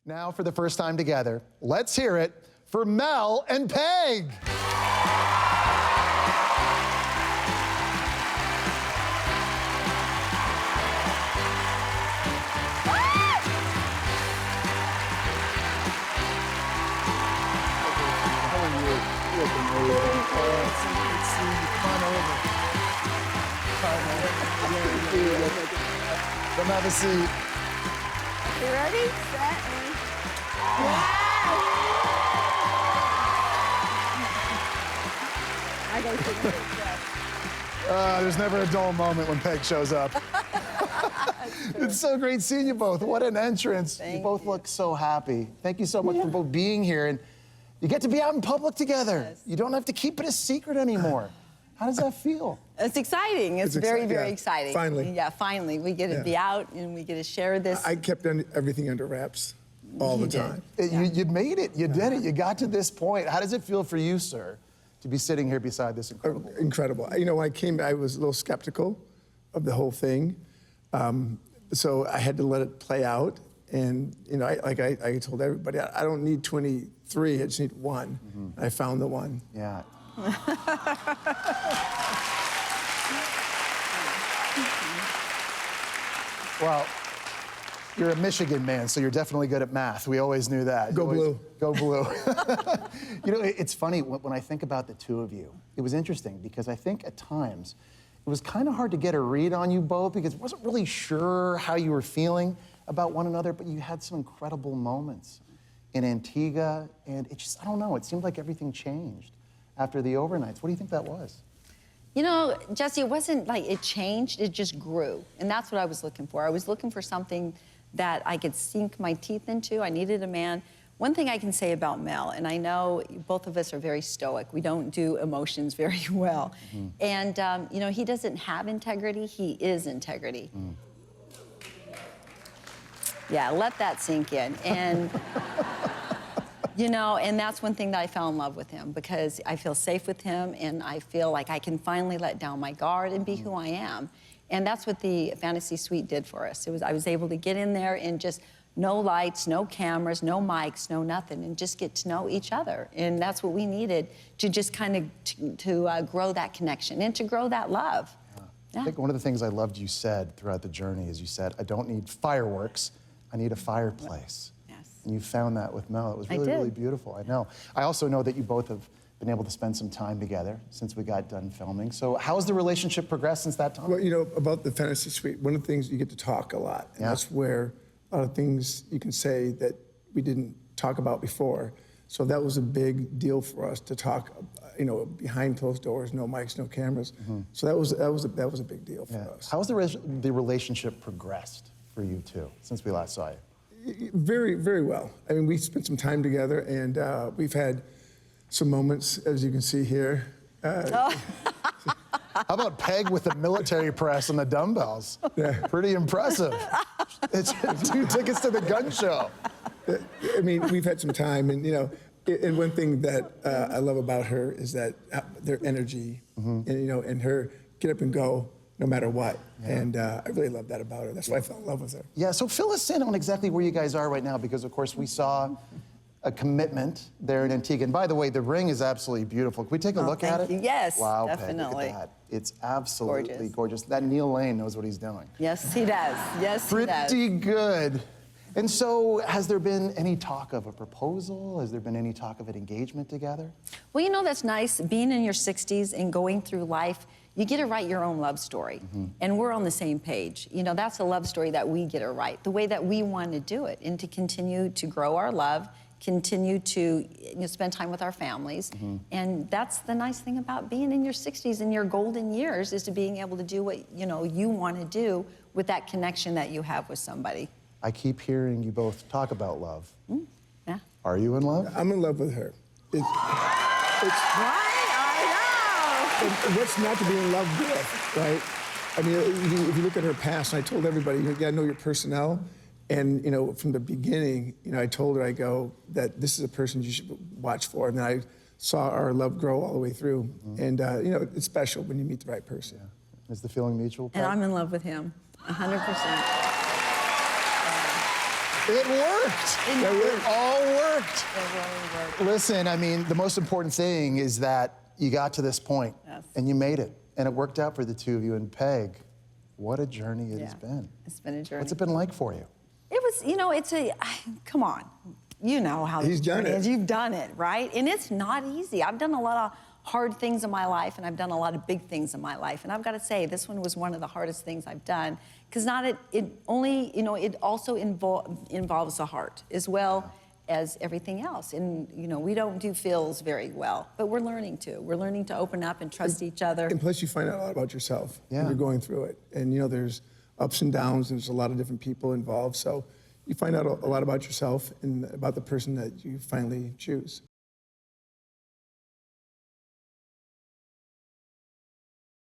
Now, for the first time together, let's hear it for Mel and Peg. Come have a seat. You ready? Set, and... I gotta take a breath. There's never a dull moment when Peg shows up. It's so great seeing you both. What an entrance. You both look so happy. Thank you so much for both being here. And you get to be out in public together. Yes. You don't have to keep it a secret anymore. How does that feel? It's exciting. It's very, very exciting. Finally. Yeah, finally. We get to be out and we get to share this. I kept everything under wraps all the time. You made it. You did it. You got to this point. How does it feel for you, sir, to be sitting here beside this incredible? Incredible. You know, when I came, I was a little skeptical of the whole thing. So I had to let it play out. And, you know, I told everybody, I don't need 23, I just need one. I found the one. Yeah. Well, you're a Michigan man, so you're definitely good at math. We always knew that. Go blue. Go blue. You know, it's funny, when I think about the two of you, it was interesting because I think at times it was kind of hard to get a read on you both because I wasn't really sure how you were feeling about one another, but you had some incredible moments in Antigua, and it just, I don't know, it seemed like everything changed after the overnights. What do you think that was? You know, Jesse, it wasn't like it changed, it just grew. And that's what I was looking for. I was looking for something that I could sink my teeth into. I needed a man. One thing I can say about Mel, and I know both of us are very stoic. We don't do emotions very well. And, you know, he doesn't have integrity, he is integrity. Yeah, let that sink in. And, you know, and that's one thing that I fell in love with him because I feel safe with him and I feel like I can finally let down my guard and be who I am. And that's what the fantasy suite did for us. I was able to get in there and just no lights, no cameras, no mics, no nothing, and just get to know each other. And that's what we needed to just kind of grow that connection and to grow that love. I think one of the things I loved you said throughout the journey is you said, I don't need fireworks, I need a fireplace. Yes. And you found that with Mel. It was really, really beautiful, I know. I also know that you both have been able to spend some time together since we got done filming. So how has the relationship progressed since that time? Well, you know, about the fantasy suite, one of the things you get to talk a lot. And that's where a lot of things you can say that we didn't talk about before. So that was a big deal for us to talk, you know, behind closed doors, no mics, no cameras. So that was a big deal for us. How has the relationship progressed for you two since we last saw you? Very, very well. I mean, we spent some time together, and we've had some moments, as you can see here. How about Peg with the military press and the dumbbells? Yeah. Pretty impressive. It's 2 tickets to the gun show. I mean, we've had some time, and you know, and one thing that I love about her is that their energy, and you know, and her get up and go no matter what. And I really love that about her. That's why I fell in love with her. Yeah, so fill us in on exactly where you guys are right now, because of course we saw a commitment there in Antigua. And by the way, the ring is absolutely beautiful. Can we take a look at it? Thank you. Yes, wow, definitely. Peg, look at that. It's absolutely gorgeous. That Neil Lane knows what he's doing. Yes, he does. Yes, he does. Pretty good. And so, has there been any talk of a proposal? Has there been any talk of an engagement together? Well, you know, that's nice. Being in your 60s and going through life, you get to write your own love story. And we're on the same page. You know, that's a love story that we get to write, the way that we want to do it, and to continue to grow our love, continue to spend time with our families. And that's the nice thing about being in your 60s and your golden years, is to being able to do what you want to do with that connection that you have with somebody. I keep hearing you both talk about love. Yeah. Are you in love? I'm in love with her. It's right? I know. What's not to be in love with, right? I mean, if you look at her past, and I told everybody, you gotta know your personnel. And, you know, from the beginning, you know, I told her, I go, that this is a person you should watch for. And I saw our love grow all the way through. And, you know, it's special when you meet the right person. Yeah. Is the feeling mutual? And I'm in love with him, 100%. It worked. It all worked. It really worked. Listen, I mean, the most important thing is that you got to this point, Yes. and you made it, and it worked out for the two of you. And Peg, what a journey it has Yeah. been. It's been a journey. What's it been like for you? It was, you know, come on. You know how He's this done journey it. is. You've done it, right? And it's not easy. I've done a lot of hard things in my life, and I've done a lot of big things in my life. And I've got to say, this one was one of the hardest things I've done, because it also involves the heart as well as everything else. And, you know, we don't do feels very well, but we're learning to. We're learning to open up and trust each other. And plus, you find out a lot about yourself when Yeah. you're going through it. And, you know, there's ups and downs, and there's a lot of different people involved. So you find out a lot about yourself and about the person that you finally choose.